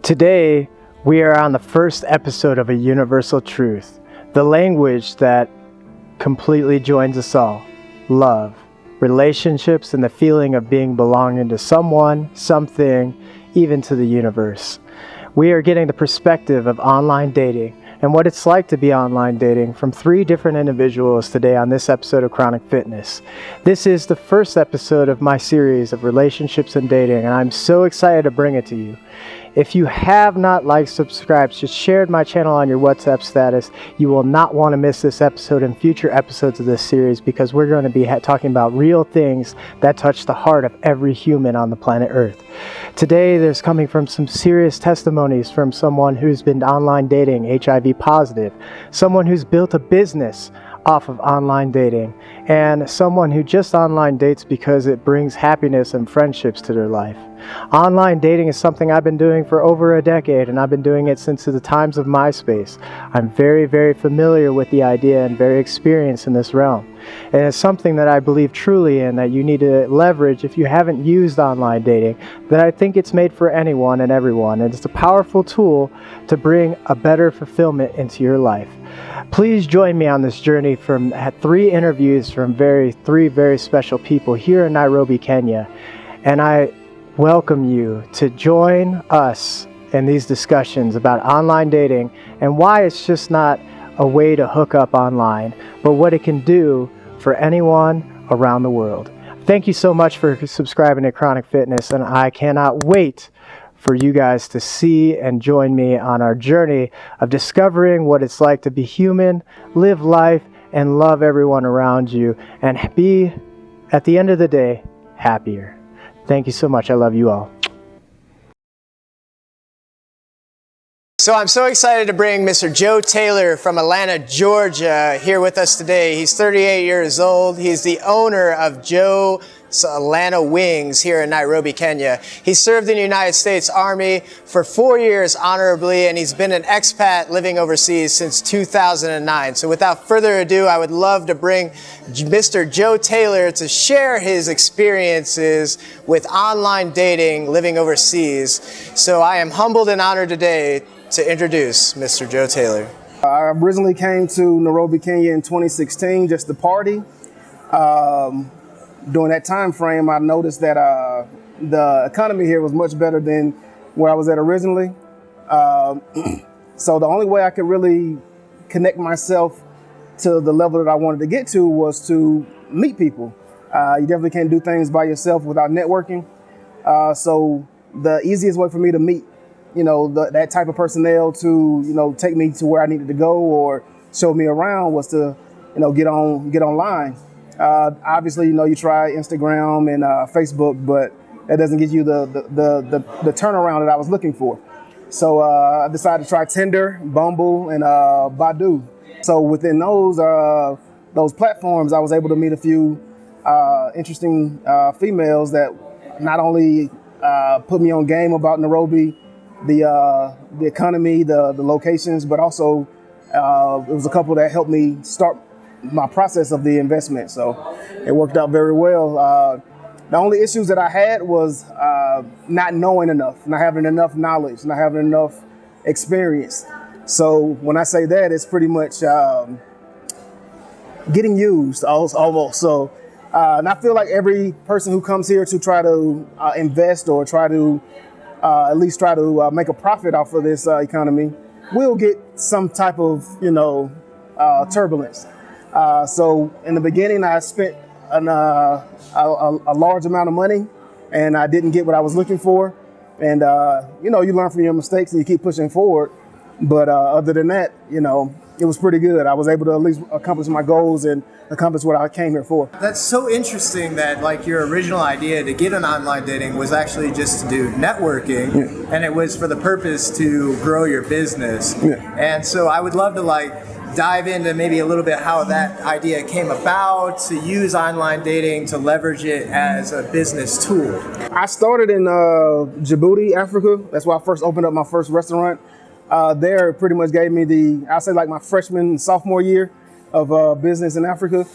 Today, we are on the first episode of A Universal Truth, the language that completely joins us all: love, relationships, and the feeling of being belonging to someone, something, even to the universe. We are getting the perspective of online dating and what it's like to be online dating from 3 different individuals today on this episode of Chronic Fitness. This is the first episode of my series of relationships and dating, and I'm so excited to bring it to you. If you have not liked, subscribed, just shared my channel on your WhatsApp status, you will not want to miss this episode and future episodes of this series, because we're going to be talking about real things that touch the heart of every human on the planet Earth. Today, there's coming from some serious testimonies from someone who's been online dating, HIV positive, someone who's built a business off of online dating, and someone who just online dates because it brings happiness and friendships to their life. Online dating is something I've been doing for over a decade, and I've been doing it since the times of MySpace. I'm very, very familiar with the idea and very experienced in this realm. And it's something that I believe truly in, that you need to leverage if you haven't used online dating, that I think it's made for anyone and everyone. And it's a powerful tool to bring a better fulfillment into your life. Please join me on this journey from 3 interviews from 3 very special people here in Nairobi, Kenya. And I welcome you to join us in these discussions about online dating and why it's just not a way to hook up online, but what it can do for anyone around the world. Thank you so much for subscribing to Chronic Fitness, and I cannot wait for you guys to see and join me on our journey of discovering what it's like to be human, live life, and love everyone around you, and be, at the end of the day, happier. Thank you so much. I love you all. So I'm so excited to bring Mr. Joe Taylor from Atlanta, Georgia, here with us today. He's 38 years old. He's the owner of Joe's Atlanta Wings here in Nairobi, Kenya. He served in the United States Army for 4 years honorably, and he's been an expat living overseas since 2009. So without further ado, I would love to bring Mr. Joe Taylor to share his experiences with online dating living overseas. So I am humbled and honored today to introduce Mr. Joe Taylor. I originally came to Nairobi, Kenya in 2016 just to party. During that time frame, I noticed that the economy here was much better than where I was at originally. So the only way I could really connect myself to the level that I wanted to get to was to meet people. You definitely can't do things by yourself without networking. So the easiest way for me to meet that type of personnel to, take me to where I needed to go or show me around was to, get online. Obviously, you try Instagram and Facebook, but that doesn't get you the turnaround that I was looking for. So I decided to try Tinder, Bumble, and Badoo. So within those platforms, I was able to meet a few interesting females that not only put me on game about Nairobi, the economy, the locations, but also it was a couple that helped me start my process of the investment. So it worked out very well. The only issues that I had was not knowing enough, not having enough knowledge, not having enough experience. So when I say that, it's pretty much getting used almost. So and I feel like every person who comes here to try to invest or try to at least try to make a profit off of this economy will get some type of, turbulence. So in the beginning, I spent a large amount of money, and I didn't get what I was looking for. And, you learn from your mistakes and you keep pushing forward. But other than that, it was pretty good. I was able to at least accomplish my goals and accomplish what I came here for. That's so interesting that your original idea to get an online dating was actually just to do networking, yeah. And it was for the purpose to grow your business. Yeah. And so I would love to dive into maybe a little bit how that idea came about, to use online dating to leverage it as a business tool. I started in Djibouti, Africa. That's where I first opened up my first restaurant. There pretty much gave me my freshman and sophomore year of business in Africa.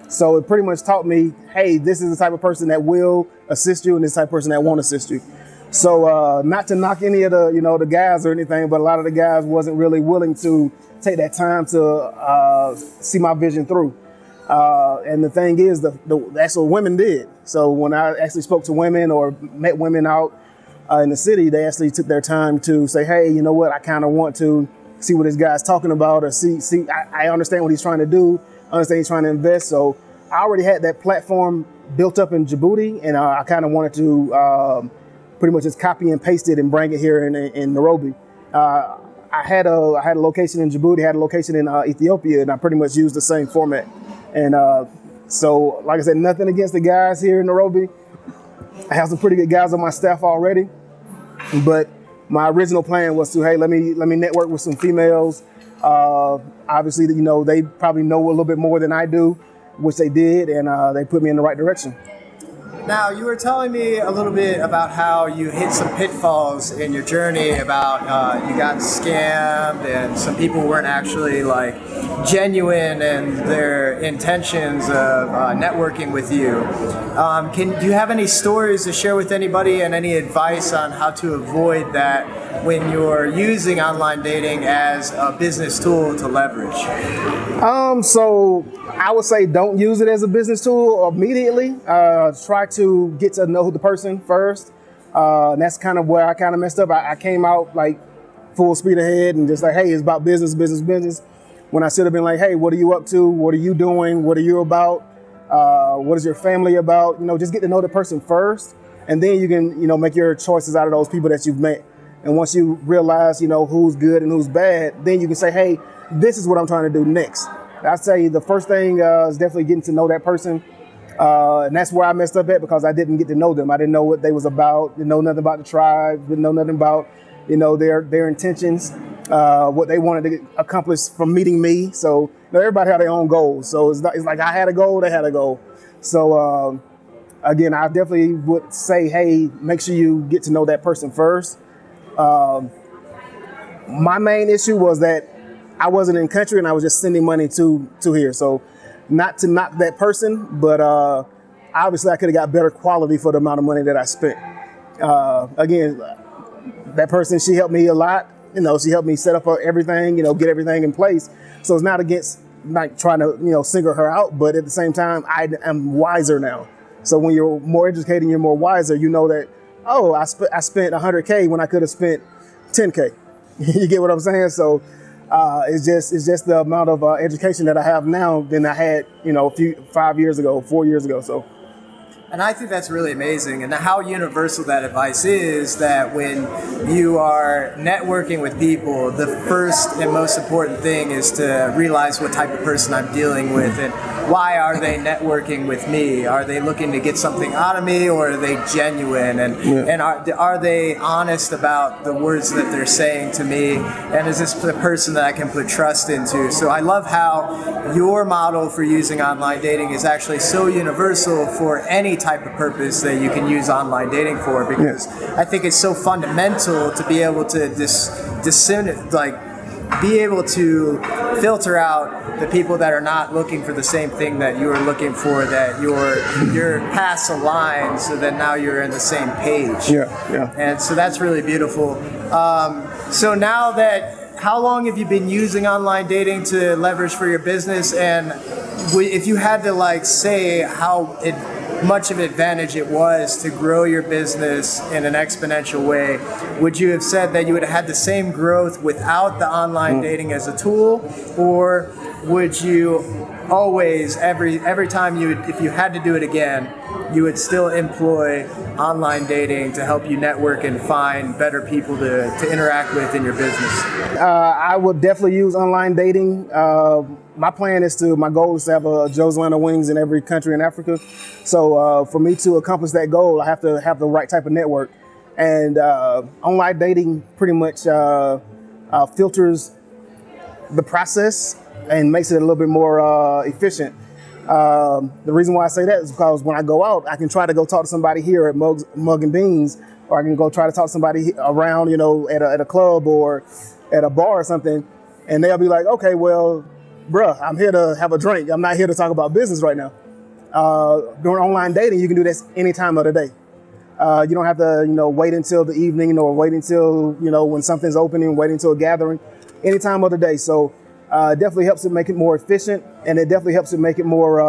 So it pretty much taught me, hey, this is the type of person that will assist you and this type of person that won't assist you. So not to knock any of the, the guys or anything, but a lot of the guys wasn't really willing to take that time to see my vision through. And the thing is, the actual women did. So when I actually spoke to women or met women out in the city, they actually took their time to say, hey, you know what, I kind of want to see what this guy's talking about, or I understand what he's trying to do, understand he's trying to invest. So I already had that platform built up in Djibouti, and I kind of wanted to pretty much just copy and paste it and bring it here in Nairobi. I had a location in Djibouti, had a location in Ethiopia, and I pretty much used the same format. And so, like I said, nothing against the guys here in Nairobi. I have some pretty good guys on my staff already, but my original plan was to, hey, let me network with some females. Obviously, they probably know a little bit more than I do, which they did, and they put me in the right direction. Now, you were telling me a little bit about how you hit some pitfalls in your journey, about you got scammed and some people weren't actually like genuine in their intentions of networking with you. Do you have any stories to share with anybody and any advice on how to avoid that when you're using online dating as a business tool to leverage? So I would say don't use it as a business tool immediately. Try to get to know the person first. And that's kind of where I kind of messed up. I came out like full speed ahead and just like, hey, it's about business. When I should have been like, hey, what are you up to? What are you doing? What are you about? What is your family about? Just get to know the person first. And then you can, make your choices out of those people that you've met. And once you realize, who's good and who's bad, then you can say, hey, this is what I'm trying to do next. I'd say the first thing is definitely getting to know that person. And that's where I messed up at, because I didn't get to know them. I didn't know what they was about, didn't know nothing about the tribe, didn't know nothing about, their intentions, what they wanted to accomplish from meeting me. So everybody had their own goals. So it's like I had a goal, they had a goal. So again, I definitely would say, hey, make sure you get to know that person first. My main issue was that I wasn't in country and I was just sending money to here. So not to knock that person, but obviously I could have got better quality for the amount of money that I spent. Again, that person, she helped me a lot. She helped me set up everything, get everything in place. So it's not against like trying to, single her out, but at the same time, I am wiser now. So when you're more educated and you're more wiser, you know that, oh, I spent $100K when I could have spent $10K. You get what I'm saying? So it's just the amount of education that I have now than I had, 4 years ago. So. And I think that's really amazing, and how universal that advice is, that when you are networking with people, the first and most important thing is to realize what type of person I'm dealing with and why are they networking with me? Are they looking to get something out of me, or are they genuine? And are they honest about the words that they're saying to me? And is this the person that I can put trust into? So I love how your model for using online dating is actually so universal for any type of purpose that you can use online dating for, because I think it's so fundamental to be able to be able to filter out the people that are not looking for the same thing that you are looking for, that your paths align, so that now you're in the same page. Yeah. And so that's really beautiful. So now how long have you been using online dating to leverage for your business? And if you had to say how much of an advantage it was to grow your business in an exponential way, would you have said that you would have had the same growth without the online dating as a tool? Or would you always, every time if you had to do it again, you would still employ online dating to help you network and find better people to interact with in your business? I would definitely use online dating. My goal is to have a Joe's Atlanta Wings in every country in Africa. So for me to accomplish that goal, I have to have the right type of network. And online dating pretty much filters the process and makes it a little bit more efficient. The reason why I say that is because when I go out, I can try to go talk to somebody here at Mug and Beans, or I can go try to talk to somebody around, at a club or at a bar or something, and they'll be like, okay, well, bruh, I'm here to have a drink. I'm not here to talk about business right now. During online dating, you can do this any time of the day. You don't have to, wait until the evening or wait until, when something's opening, wait until a gathering, any time of the day. So it definitely helps it make it more efficient, and it definitely helps it make it more,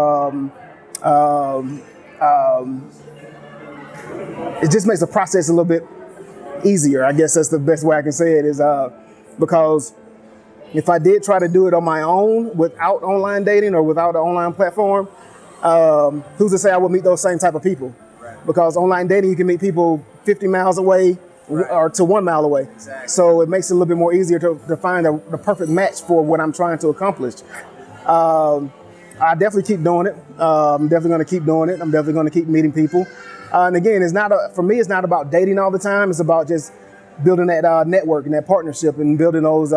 it just makes the process a little bit easier. I guess that's the best way I can say it is because if I did try to do it on my own without online dating or without an online platform, who's to say I would meet those same type of people? Right. Because online dating, you can meet people 50 miles away or to 1 mile away. Exactly. So it makes it a little bit more easier to find the perfect match for what I'm trying to accomplish. I definitely keep doing it. I'm definitely going to keep doing it. I'm definitely going to keep meeting people. And again, for me, it's not about dating all the time. It's about just building that network and that partnership and building those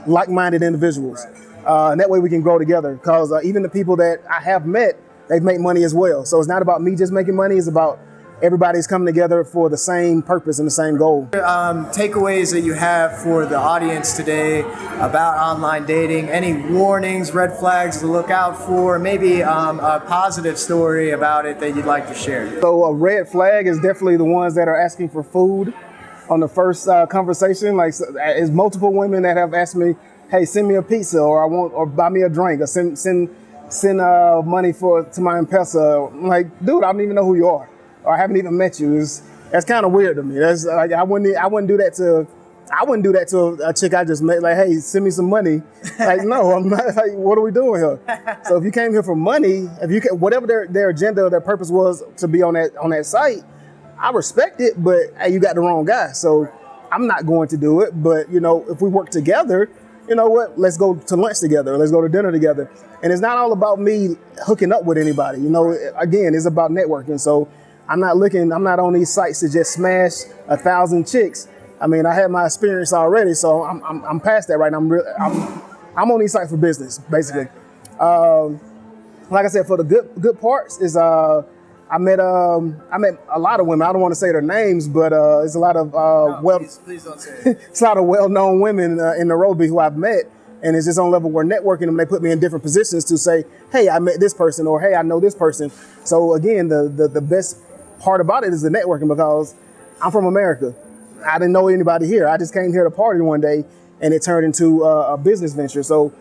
like-minded individuals. Right. And that way we can grow together, because even the people that I have met, they've made money as well. So it's not about me just making money. It's about everybody's coming together for the same purpose and the same goal. Takeaways that you have for the audience today about online dating, any warnings, red flags to look out for, maybe a positive story about it that you'd like to share? So a red flag is definitely the ones that are asking for food on the first conversation. Like, it's multiple women that have asked me, hey, send me a pizza, or buy me a drink, or send money to my M-Pesa. I'm like, dude, I don't even know who you are, or I haven't even met you. That's kind of weird to me. That's like, I wouldn't do that to a chick I just met. Like, hey, send me some money. Like, no, I'm not. Like, what are we doing here? So if you came here for money, whatever their agenda or their purpose was to be on that site, I respect it. But hey, you got the wrong guy. So I'm not going to do it. But if we work together, you know what? Let's go to lunch together. Let's go to dinner together. And it's not all about me hooking up with anybody. Again, it's about networking. So I'm not on these sites to just smash 1,000 chicks. I mean, I had my experience already, so I'm past that right now. I'm on these sites for business, basically. Like I said, for the good parts is I met a lot of women. I don't want to say their names, but it's a lot of please don't say it. It's a lot of well-known women in Nairobi who I've met, and it's just on level where networking, and they put me in different positions to say, hey, I met this person, or hey, I know this person. So again, the best part about it is the networking, because I'm from America. I didn't know anybody here. I just came here to party one day, and it turned into a business venture. So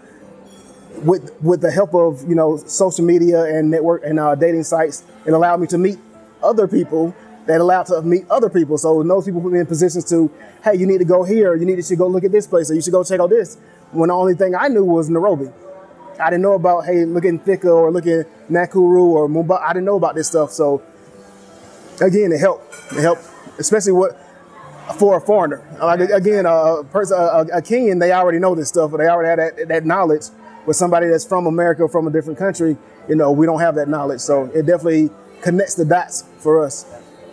with the help of social media and network and dating sites, it allowed me to meet other people that allowed to meet other people. So those people put me in positions to, hey, you need to go here, you should go look at this place, or you should go check out this. When the only thing I knew was Nairobi. I didn't know about, hey, look in Thika or look in Nakuru or Mumbai. I didn't know about this stuff. So again, it helped, especially for a foreigner. Like, again, a Kenyan, they already know this stuff, but they already have that knowledge. With somebody that's from America, from a different country, we don't have that knowledge. So it definitely connects the dots for us.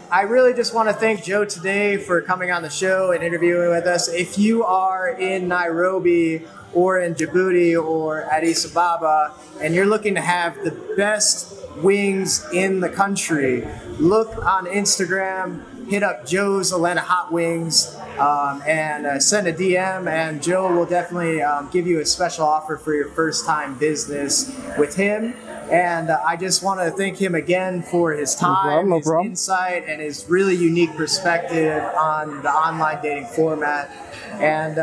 I really just want to thank Joe today for coming on the show and interviewing with us. If you are in Nairobi or in Djibouti or Addis Ababa and you're looking to have the best wings in the country, look on Instagram, hit up Joe's Atlanta Hot Wings, and send a DM, and Joe will definitely give you a special offer for your first time business with him. And I just want to thank him again for his time, his insight, and his really unique perspective on the online dating format. And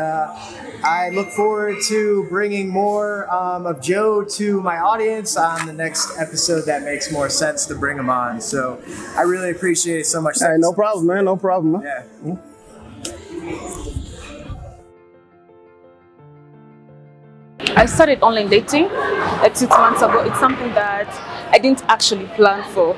I look forward to bringing more of Joe to my audience on the next episode that makes more sense to bring him on. So I really appreciate it so much. Hey, no problem, man. No problem. Man. Yeah. I started online dating like 6 months ago. It's something that I didn't actually plan for.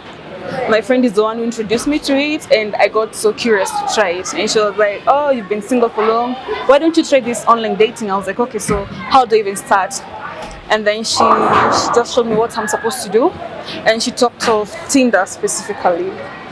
My friend is the one who introduced me to it, and I got so curious to try it. And she was like, oh, you've been single for long. Why don't you try this online dating? I was like, okay, so how do I even start? And then she just showed me what I'm supposed to do. And she talked of Tinder specifically.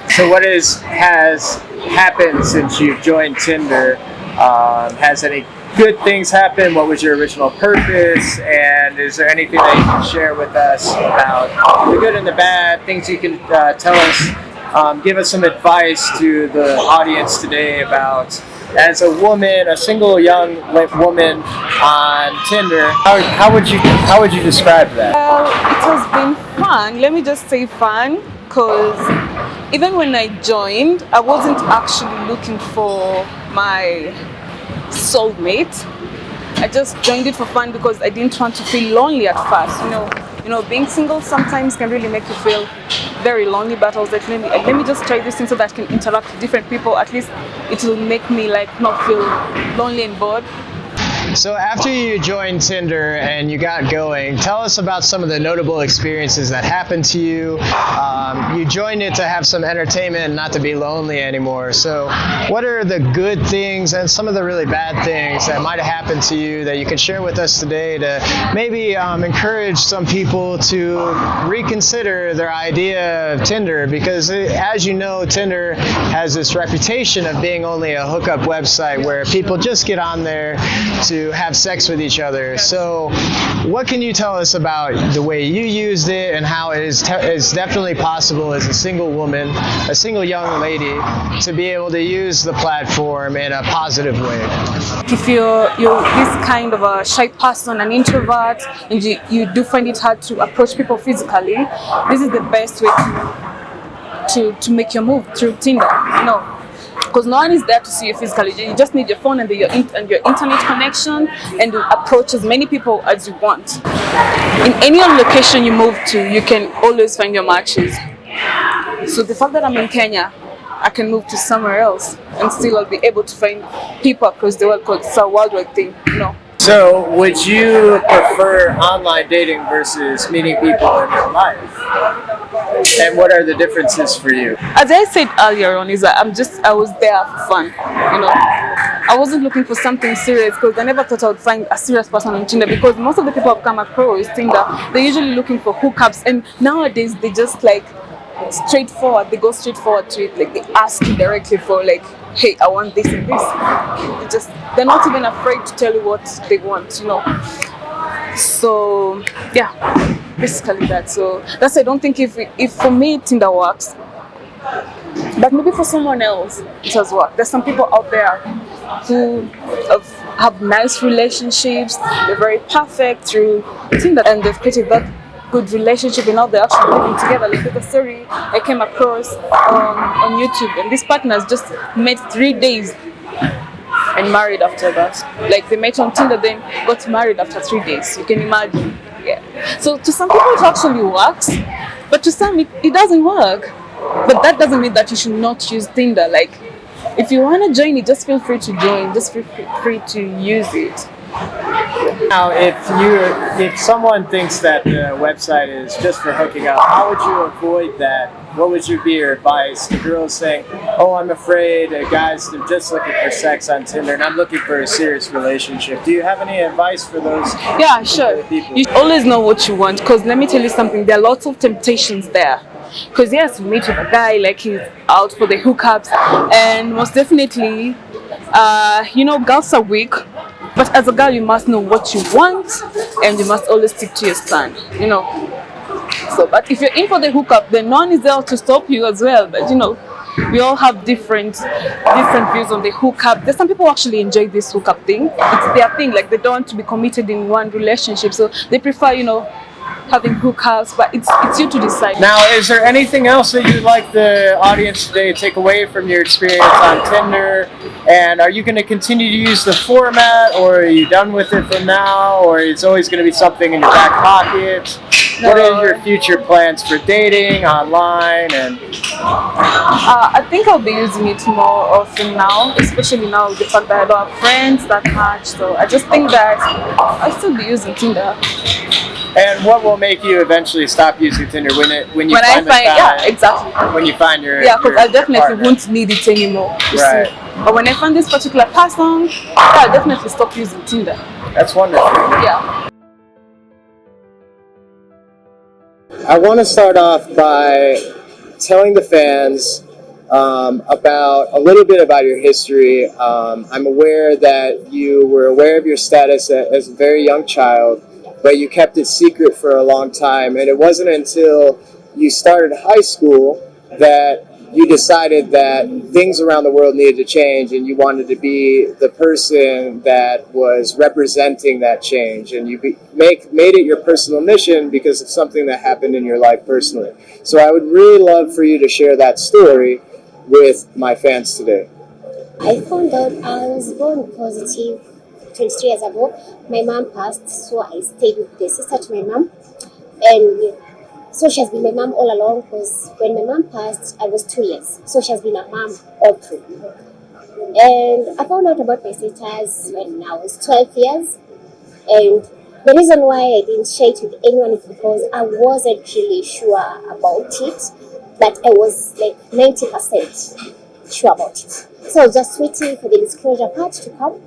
So what has happened since you've joined Tinder? Has any good things happened? What was your original purpose? And is there anything that you can share with us about the good and the bad, things you can tell us, give us some advice to the audience today about, as a woman, a single young woman on Tinder, how would you describe that? It has been fun. Let me just say fun. because even when I joined, I wasn't actually looking for my soulmate. I just joined it for fun because I didn't want to feel lonely at first. Being single sometimes can really make you feel very lonely. But I was like, let me just try this thing so that I can interact with different people. At least it will make me like not feel lonely and bored. So after you joined Tinder and you got going, tell us about some of the notable experiences that happened to you. You joined it to have some entertainment and not to be lonely anymore. So what are the good things and some of the really bad things that might have happened to you that you can share with us today to maybe encourage some people to reconsider their idea of Tinder? Because as you know, Tinder has this reputation of being only a hookup website where people just get on there to have sex with each other. So what can you tell us about the way you used it and how it is definitely possible as a single woman, a single young lady, to be able to use the platform in a positive way? If you're this kind of a shy person, an introvert, and you do find it hard to approach people physically, this is the best way to make your move through Tinder. Because no one is there to see you physically. You just need your phone and your internet connection, and you approach as many people as you want. In any location you move to, you can always find your matches. So the fact that I'm in Kenya, I can move to somewhere else and still I'll be able to find people across the world because it's a worldwide thing. So, would you prefer online dating versus meeting people in real life? And what are the differences for you? As I said earlier on, is that I was there for fun. I wasn't looking for something serious because I never thought I would find a serious person on Tinder, because most of the people I've come across Tinder, they're usually looking for hookups, and nowadays they just like straightforward. They go straight forward to it. Like they ask you directly for like, hey, I want this and this. They're not even afraid to tell you what they want, So yeah, basically that. So that's why I don't think if for me Tinder works, but maybe for someone else it does work. There's some people out there who have nice relationships. They're very perfect through Tinder, and they've created that good relationship, and now they're actually living together. Like the story I came across on YouTube, and these partners just met 3 days and married after that. Like they met on Tinder, then got married after 3 days. You can imagine. Yeah. So to some people it actually works, but to some it doesn't work. But that doesn't mean that you should not use Tinder. Like if you want to join it, just feel free to join. Just feel free to use it. Now, if someone thinks that the website is just for hooking up, how would you avoid that? What would be your advice to girls saying, "Oh, I'm afraid guys, they're just looking for sex on Tinder, and I'm looking for a serious relationship"? Do you have any advice for those? Yeah, sure. People? You always know what you want, because let me tell you something. There are lots of temptations there. Because yes, you meet with a guy, like he's out for the hookups, and most definitely, girls are weak. But as a girl, you must know what you want, and you must always stick to your stand, So, but if you're in for the hookup, then no one is there to stop you as well. But we all have different views on the hookup. There's some people who actually enjoy this hookup thing. It's their thing. Like they don't want to be committed in one relationship, so they prefer, having hookups. But it's you to decide. Now, is there anything else that you'd like the audience today to take away from your experience on Tinder? And are you going to continue to use the format, or are you done with it for now, or it's always going to be something in your back pocket? No. What are your future plans for dating online? And I think I'll be using it more often now, especially now with the fact that I don't have friends that much. So I just think that I'll still be using Tinder. And what will make you eventually stop using Tinder when you find yeah, exactly. When you find your because I definitely partner. won't need it anymore. Right. See. But when I find this particular person, I'll definitely stop using Tinder. That's wonderful. Yeah. I want to start off by telling the fans about a little bit about your history. I'm aware that you were aware of your status as a very young child, but you kept it secret for a long time, and it wasn't until you started high school that you decided that things around the world needed to change, and you wanted to be the person that was representing that change, and you made it your personal mission because of something that happened in your life personally. So I would really love for you to share that story with my fans today. I found out I was born positive 23 years ago. My mom passed, so I stayed with the sister to my mom. And so she has been my mom all along because when my mom passed, I was 2 years. So she has been a mom all through. And I found out about my status when I was 12 years. And the reason why I didn't share it with anyone is because I wasn't really sure about it. But I was like 90% sure about it. So I was just waiting for the disclosure part to come.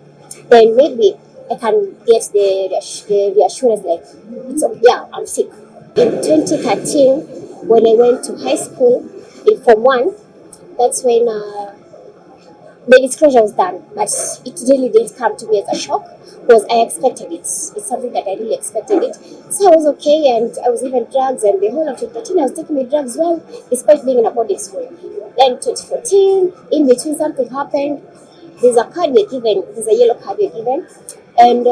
Then maybe I can get the reassurance like, it's okay, yeah, I'm sick. In 2013, when I went to high school in Form 1, that's when the disclosure was done. But it really didn't come to me as a shock because I expected it. It's something that I really expected it. So I was okay, and I was even drugs, and the whole of 2013 I was taking my drugs well, despite being in a boarding school. Then 2014, in between something happened. There's a card we're given, there's a yellow card we're given, and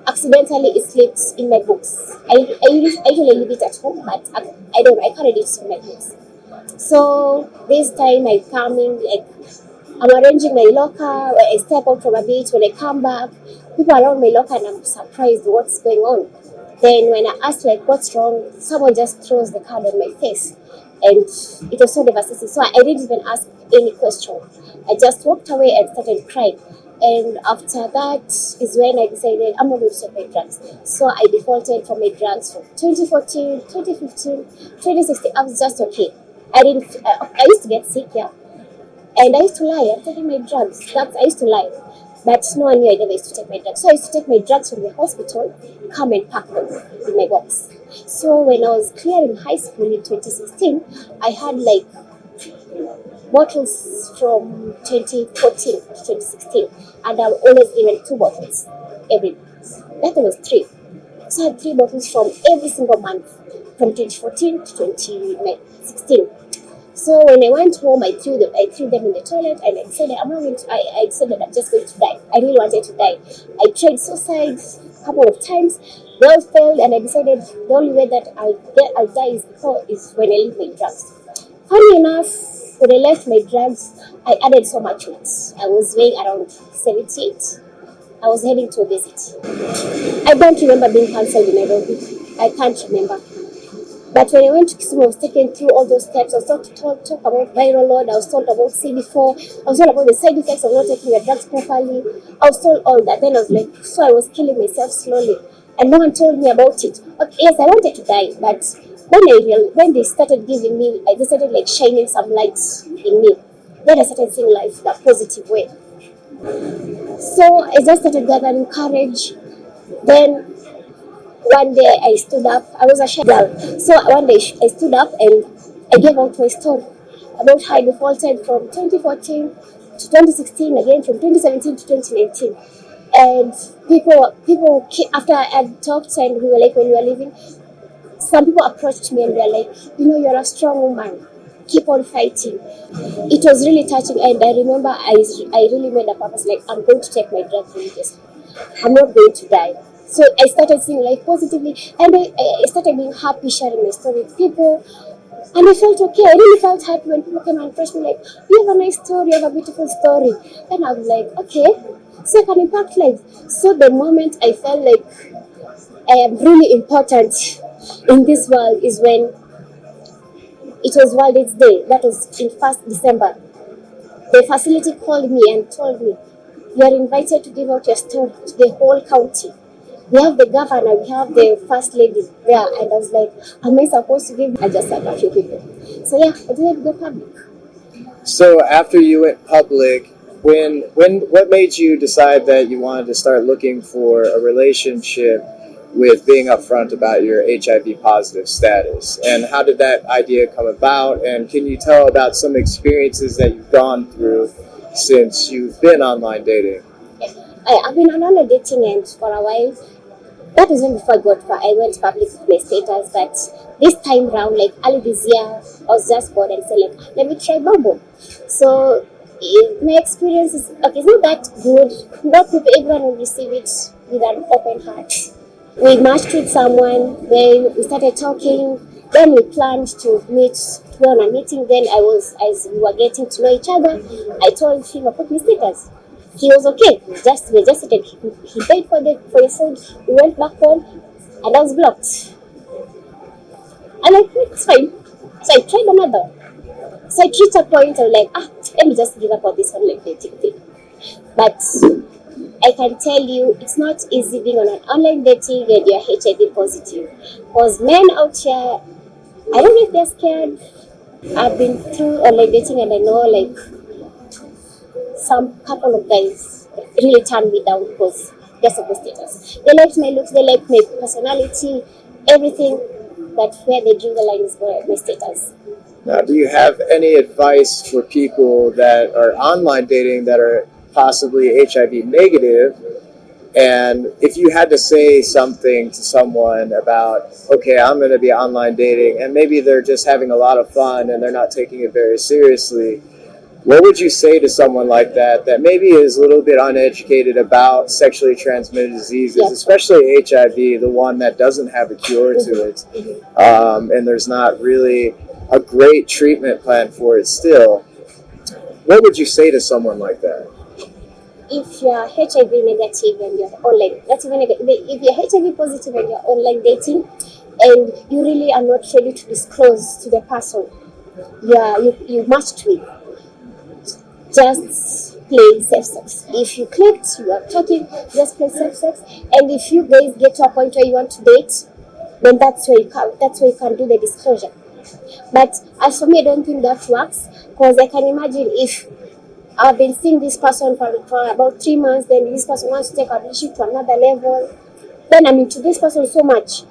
accidentally it slipped in my books. I usually leave it at home, but I carried it in my books. So this time I come in, like, I'm arranging my locker, I step out from a bit, when I come back, people around my locker and I'm surprised what's going on. Then when I ask like what's wrong, someone just throws the card on my face. And it was so devastating. So I didn't even ask any question. I just walked away and started crying. And after that is when I decided I'm not going to take my drugs. So I defaulted from my drugs from 2014, 2015, 2016. I was just okay. I used to get sick, yeah. And I used to lie. I'm taking my drugs. I used to lie. But no one knew I never used to take my drugs. So I used to take my drugs from the hospital, come and pack them in my box. So when I was clearing high school in 2016, I had like bottles from 2014 to 2016. And I was always given 2 bottles every month. That was 3. So I had 3 bottles from every single month from 2014 to 2016. So when I went home, I threw them in the toilet, and I decided I decided I'm just going to die. I really wanted to die. I tried suicide a couple of times. They all failed, and I decided the only way that I'll die is when I leave my drugs. Funny enough, when I left my drugs, I added so much weight. I was weighing around 78. I was heading to obesity. I don't remember being cancelled in Nairobi. I can't remember. But when I went to Kisumu, I was taken through all those steps. I was told to talk about viral load. I was told about CD4. I was told about the side effects of not taking your drugs properly. I was told all that. Then I was like, so I was killing myself slowly. And no one told me about it. Okay, yes, I wanted to die. But when they started giving me, they started like shining some lights in me. Then I started seeing life in a positive way. So I just started gathering courage. Then one day I stood up. I was a shy girl. So one day I stood up and I gave out my story about how I defaulted from 2014 to 2016, again from 2017 to 2019. And people after I had talked and we were like, when we were leaving, some people approached me and they were like, you're a strong woman. Keep on fighting. It was really touching, and I remember I really made a purpose, like, I'm going to take my drugs religiously. I'm not going to die. So I started seeing life positively, and I started being happy sharing my story with people. And I felt okay. I really felt happy when people came and approached me like, you have a nice story, you have a beautiful story. And I was like, okay, so I can impact lives. So the moment I felt like I am really important in this world is when it was World AIDS Day. That was in 1st December. The facility called me and told me, you are invited to give out your story to the whole county. We have the governor, we have the first lady there, and I was like, am I supposed to give? I just had a few people. So yeah, I didn't go public. So after you went public, what made you decide that you wanted to start looking for a relationship with being upfront about your HIV positive status? And how did that idea come about? And can you tell about some experiences that you've gone through since you've been online dating? I've been online dating and for a while. That was when before I went public with my status. But this time round, like early this year, I was just bored and said, like, let me try Bumble. So my experience is okay. It's not that good. Not people, everyone will receive it with an open heart. We matched with someone, then we started talking, then we planned to meet, to go on a meeting. Then as we were getting to know each other, I told him about my status. He was okay. We just sitting. He paid for the food. We went back home, and I was blocked. And I think it's fine. So I tried another. So I reached a point of like, let me just give up on this online dating thing. But I can tell you, it's not easy being on an online dating and you're HIV positive. Because men out here, I don't know if they're scared. I've been through online dating and I know like some couple of guys really turned me down because they're supposed status. They liked my looks, they liked my personality, everything. But where they drew the line is my status. Now, do you have any advice for people that are online dating that are possibly HIV negative? And if you had to say something to someone about, okay, I'm going to be online dating, and maybe they're just having a lot of fun and they're not taking it very seriously, what would you say to someone like that that maybe is a little bit uneducated about sexually transmitted diseases, especially HIV, the one that doesn't have a cure to it, and there's not really a great treatment plan for it still? What would you say to someone like that? If you're HIV negative and you're online, not even negative, if you're HIV positive and you're online dating and you really are not ready to disclose to the person you matched with, just play safe sex. If you clicked, you are talking, just play safe sex. And if you guys get to a point where you want to date, then that's where you can do the disclosure. But as for me, I don't think that works, because I can imagine if I've been seeing this person for about 3 months, then this person wants to take our relationship to another level, then I'm into this person so much,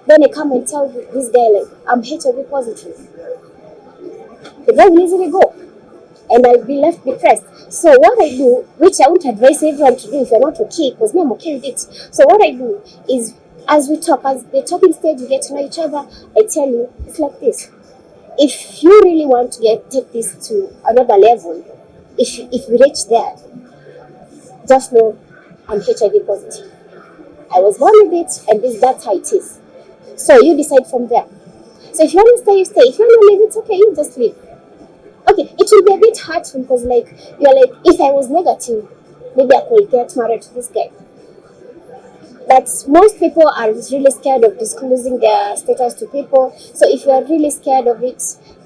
then I come and tell this guy like, I'm HIV positive. The guy will easily go, and I'll be left depressed. So what I do, which I won't advise everyone to do if you're not okay, because me, I'm okay with it. So what I do is, as we talk, as the talking stage, we get to know each other, I tell you, it's like this. If you really want to take this to another level, if we reach there, just know I'm HIV positive. I was born with it, and that's how it is. So you decide from there. So if you want to stay, you stay. If you want to leave, it's okay, you just leave. Okay, it will be a bit hurtful because you're like, if I was negative, maybe I could get married to this guy. But most people are really scared of disclosing their status to people. So if you are really scared of it,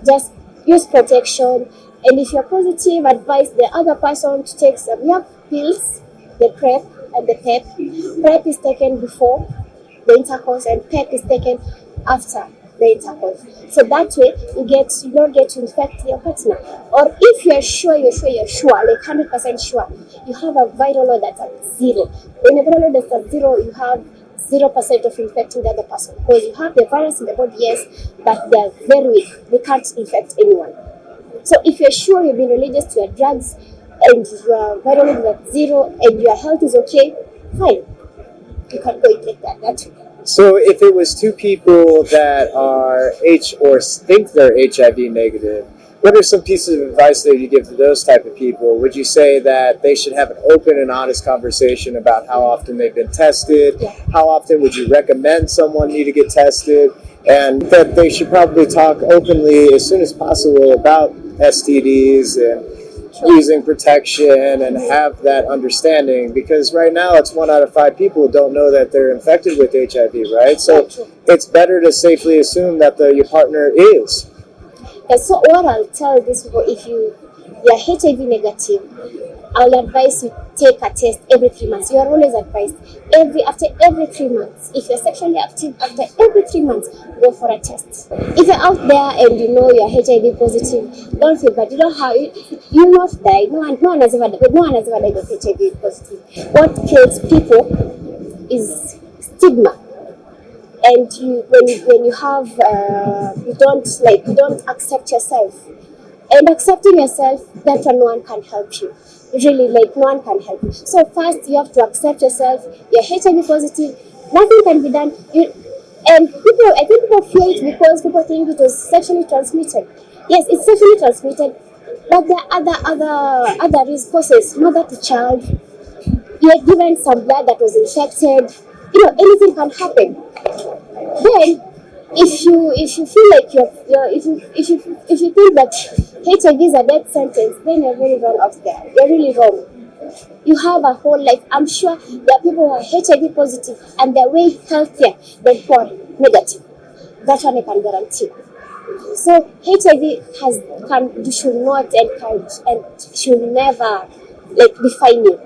just use protection. And if you're positive, advise the other person to take some pills, the PrEP and the PEP. PrEP is taken before the intercourse and PEP is taken after the intercourse. So that way you don't get to infect your partner. Or if you're sure, like 100% sure, you have a viral load that's at 0. When a viral load is at 0, you have 0% of infecting the other person. Because you have the virus in the body, yes, but they're very weak. They can't infect anyone. So if you're sure you've been religious to your drugs and your viral load is at 0 and your health is okay, fine. You can go and take that way. So if it was two people that are or think they're HIV negative, what are some pieces of advice that you give to those type of people? Would you say that they should have an open and honest conversation about how often they've been tested? Yeah. How often would you recommend someone need to get tested? And that they should probably talk openly as soon as possible about STDs and using protection and have that understanding, because right now it's 1 out of 5 people who don't know that they're infected with HIV, right? So it's better to safely assume that your partner is. Yeah, so what I'll tell these people, if you're HIV negative, I'll advise you take a test every 3 months. You are always advised after every 3 months. If you're sexually active, after every 3 months, go for a test. If you're out there and you know you're HIV positive, don't feel bad. You don't have, you'll not die. No one has ever died of HIV positive. What kills people is stigma. And when you have you don't accept yourself. And accepting yourself, that one, no one can help you. Really, no one can help you. So first, you have to accept yourself. You're HIV positive. Nothing can be done. And people, I think people fear it because people think it was sexually transmitted. Yes, it's sexually transmitted, but there are other risk causes, mother to child. You're given some blood that was infected. Anything can happen. Then, if you feel like if you think that HIV is a death sentence, then you're very wrong out there. You're really wrong. You have a whole life. I'm sure there are people who are HIV positive and they're way healthier than who are negative. That one I can guarantee. So HIV should not and should never define you.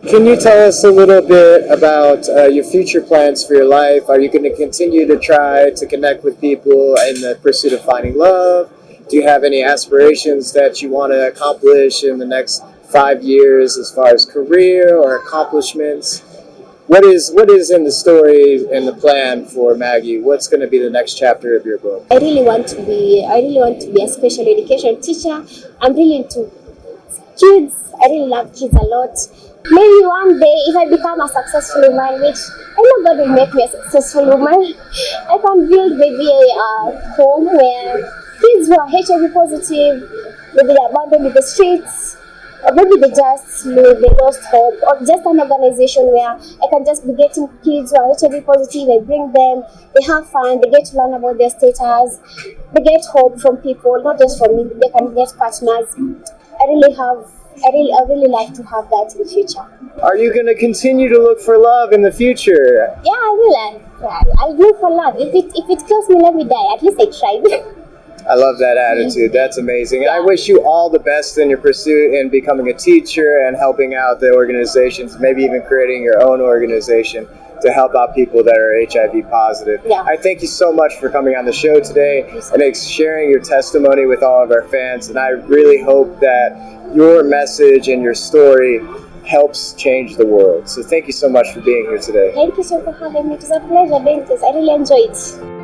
Can you tell us a little bit about your future plans for your life? Are you going to continue to try to connect with people in the pursuit of finding love? Do you have any aspirations that you want to accomplish in the next 5 years as far as career or accomplishments? What is in the story and the plan for Maggie? What's going to be the next chapter of your book? I really want to be a special education teacher. I'm really into kids. I really love kids a lot. Maybe one day, if I become a successful woman, which I know God will make me a successful woman, I can build maybe a home where kids who are HIV positive, maybe they're abandoned in the streets, or maybe they lost hope, or just an organization where I can just be getting kids who are HIV positive, I bring them, they have fun, they get to learn about their status, they get hope from people, not just from me, they can get partners. I really like to have that in the future. Are you going to continue to look for love in the future? Yeah, I will. I'll look for love. If it kills me, let me die. At least I tried. I love that attitude. That's amazing. I wish you all the best in your pursuit in becoming a teacher and helping out the organizations, maybe even creating your own organization to help out people that are HIV positive. Yeah. I thank you so much for coming on the show today and sharing your testimony with all of our fans. And I really hope that your message and your story helps change the world. So thank you so much for being here today. Thank you so much for having me. It was a pleasure doing this. I really enjoyed it.